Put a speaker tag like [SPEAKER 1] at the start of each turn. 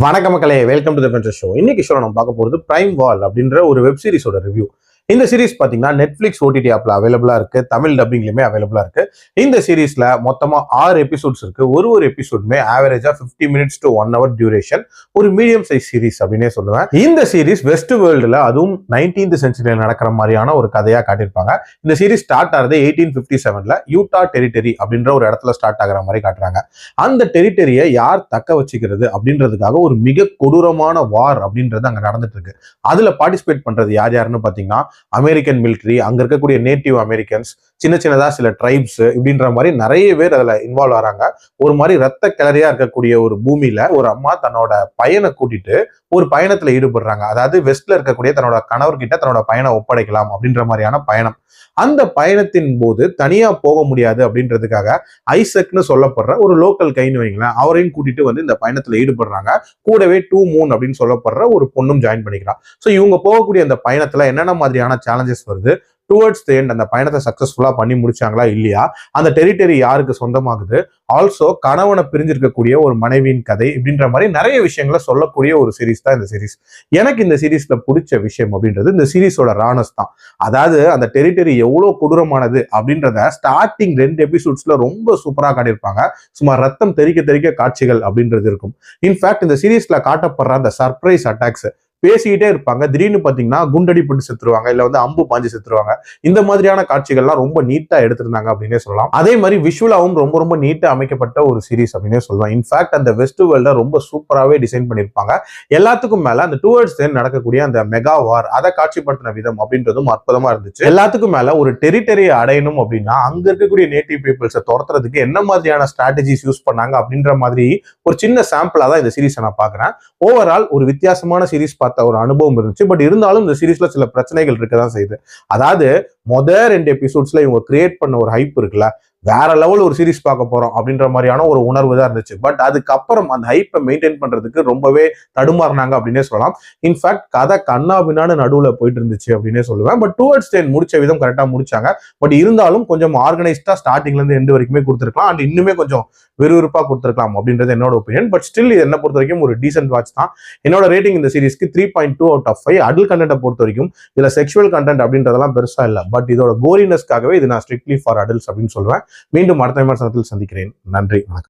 [SPEAKER 1] வணக்க மக்களே, welcome to the venture show. இன்னைக்கு ஷோ நம்ம பார்க்க போறது பிரைம் வால் அப்படின்ற ஒரு வெப் சீரிஸோட ரிவ்யூ. இந்த சீரிஸ் பாத்தீங்கன்னா நெட்ஃபிளிக்ஸ் ஓடிடி ஆப்ல அவைலபிளா இருக்கு, தமிழ் டப்பிங்லயுமே அவைலபிளா இருக்கு. இந்த சீரிஸ்ல மொத்தமா 6 எபிசோட்ஸ் இருக்கு. ஒரு எபிசோடுமே ஆவரேஜா 50 மினிட்ஸ் டு 1 hour டியூரேஷன். ஒரு மீடியம் சைஸ் சீரிஸ் அப்படின்னே சொல்லுவேன். இந்த சீரிஸ் வெஸ்ட் வேர்ல்டுல, அதுவும் 19th சென்ச்சுரியில நடக்கிற மாதிரியான ஒரு கதையா காட்டியிருப்பாங்க. இந்த சீரிஸ் ஸ்டார்ட் ஆகிறது 1857ல யூட்டா டெரிட்டரி அப்படின்ற ஒரு இடத்துல ஸ்டார்ட் ஆகிற மாதிரி காட்டுறாங்க. அந்த டெரிட்டரியை யார் தக்க வச்சுக்கிறது அப்படின்றதுக்காக ஒரு மிக கொடூரமான வார் அப்படின்றது அங்க நடந்துட்டு இருக்கு. அதுல பார்ட்டிசிபேட் பண்றது யாருன்னு பாத்தீங்கன்னா அமெரிக்கன் மிலிட்டரி, அங்க இருக்கக்கூடிய நேட்டிவ் அமெரிக்கன்ஸ், சின்னதா சில ட்ரைப்ஸ், இப்படின்ற மாதிரி நிறைய பேர் அதுல இன்வால்வ் ஆறாங்க. ஒரு மாதிரி ரத்த கிளறியா இருக்கக்கூடிய ஒரு பூமியில ஒரு அம்மா தன்னோட பையனை கூட்டிட்டு ஒரு பயணத்துல ஈடுபடுறாங்க. அதாவது வெஸ்ட்ல இருக்கக்கூடிய தன்னோட கணவர்கிட்ட தன்னோட பையனை ஒப்படைக்கலாம் அப்படின்ற மாதிரியான பயணம். அந்த பயணத்தின் போது தனியா போக முடியாது அப்படின்றதுக்காக ஐசக்னு சொல்லப்படுற ஒரு லோக்கல் கைன்னு வைங்களேன், அவரையும் கூட்டிட்டு வந்து இந்த பயணத்துல ஈடுபடுறாங்க. கூடவே 2 மூன் அப்படின்னு சொல்லப்படுற ஒரு பொண்ணும் ஜாயின் பண்ணிக்கிறான். ஸோ இவங்க போகக்கூடிய அந்த பயணத்துல என்னென்ன மாதிரியான சேலஞ்சஸ் வருது, டுவர்ட்ஸ் தி எண்ட் அந்த பயணத்தை சக்சஸ்ஃபுல்லா பண்ணி முடிச்சாங்களா இல்லையா, அந்த டெரிட்டரி யாருக்கு சொந்தமாகுது, ஆல்சோ கணவனை பிரிஞ்சிருக்கக்கூடிய ஒரு மனைவியின் கதை, இப்படின்ற மாதிரி நிறைய விஷயங்களை சொல்லக்கூடிய ஒரு சீரிஸ் தான் இந்த சீரிஸ். எனக்கு இந்த சீரிஸ்ல பிடிச்ச விஷயம் அப்படின்றது இந்த சீரிஸோட ரானஸ் தான். அதாவது அந்த டெரிட்டரி எவ்வளவு கொடூரமானது அப்படின்றத ஸ்டார்டிங் 2 எபிசோட்ஸ்ல ரொம்ப சூப்பரா காட்டியிருப்பாங்க. சும்மா ரத்தம் தெறிக்க காட்சிகள் அப்படின்றது இருக்கும். இன்ஃபேக்ட் இந்த சீரிஸ்ல காட்டப்படுற அந்த சர்ப்ரைஸ் அட்டாக்ஸ், பேசிக்கிட்டே இருப்பாங்க, திடீர்னு பாத்தீங்கன்னா குண்டடிப்பட்டு செத்துருவாங்க, இல்ல வந்து அம்பு பாஞ்சு செத்துருவாங்க. இந்த மாதிரியான காட்சிகள்லாம் ரொம்ப நீட்டா எடுத்திருந்தாங்க அப்படின்னே சொல்லலாம். அதே மாதிரி விஷுவலாவும் ரொம்ப நீட்டா அமைக்கப்பட்ட ஒரு சீரிஸ் அப்படின்னே சொல்லலாம். இன்ஃபேக்ட் அந்த வெஸ்ட் வேர்ல்ட ரொம்ப சூப்பராகவே டிசைன் பண்ணியிருப்பாங்க. எல்லாத்துக்கும் மேல அந்த டுவர்ட்ஸ் தி எண்ட் நடக்கக்கூடிய அந்த மெகா வார் அதை காட்சிப்படுத்தின விதம் அப்படின்றதும் அற்புதமா இருந்துச்சு. எல்லாத்துக்கும் மேல ஒரு டெரிட்டரியை அடையணும் அப்படின்னா அங்க இருக்கக்கூடிய நேட்டிவ் பீப்புள்ஸை துரத்துறதுக்கு என்ன மாதிரியான ஸ்ட்ராட்டஜிஸ் யூஸ் பண்ணாங்க அப்படின்ற மாதிரி ஒரு சின்ன சாம்பிளா தான் இந்த சீரிஸை நான் பாக்குறேன். ஓவரால் ஒரு வித்தியாசமான சீரிஸ் பார்த்த ஒரு அனுபவம் இருந்துச்சு. பட் இருந்தாலும் இந்த சீரிஸ்ல சில பிரச்சனைகள் இருக்கதான் செய்யுது. அதாவது முதல் 2 எபிசோட்ஸ்ல இவங்க கிரியேட் பண்ண ஒரு ஹைப் இருக்குல்ல, வேற லெவல் ஒரு சீரிஸ் பார்க்க போறோம் அப்படின்ற மாதிரியான ஒரு உணர்வு தான் இருந்துச்சு. பட் அதுக்கப்புறம் அந்த ஹைப்பை மெயின்டைன் பண்றதுக்கு ரொம்பவே தடுமாறினாங்க அப்படின்னே சொல்லலாம். இன்ஃபேக்ட் கதை கண்ணாபின்னான்னு நடுவுல போயிட்டு இருந்துச்சு அப்படின்னே சொல்லுவேன். பட் டுவர்ட்ஸ் தி எண்ட் முடிச்ச விதம் கரெக்டா முடிச்சாங்க. பட் இருந்தாலும் கொஞ்சம் ஆர்கனைஸ்டா ஸ்டார்டிங்ல இருந்து எண்ட் வரைக்குமே கொடுத்துருக்கலாம். அண்ட் இன்னுமே கொஞ்சம் விறுவிறுப்பா கொடுத்துருக்கலாம் அப்படின்றது என்னோட ஒப்பீனியன். பட் ஸ்டில் இது என்ன பொறுத்த வரைக்கும் ஒரு டீசென்ட் வாட்ச் தான். என்னோட ரேட்டிங் இந்த சீரிஸ்க்கு 3.2 out of 5. அடல்ட் கண்டென்ட்டை பொறுத்த வரைக்கும் இதுல செக்ஷுவல் கண்டென்ட் அப்படின்றதெல்லாம் பெருசா இல்லை. பட் இதோட கோரினஸ்க்காகவே இது நான் ஸ்ட்ரிக்ட்லி ஃபார் அடல்ட்ஸ் அப்படின்னு சொல்லுவேன். மீண்டும் அடுத்த விமர்சனத்தில் சந்திக்கிறேன். நன்றி, வணக்கம்.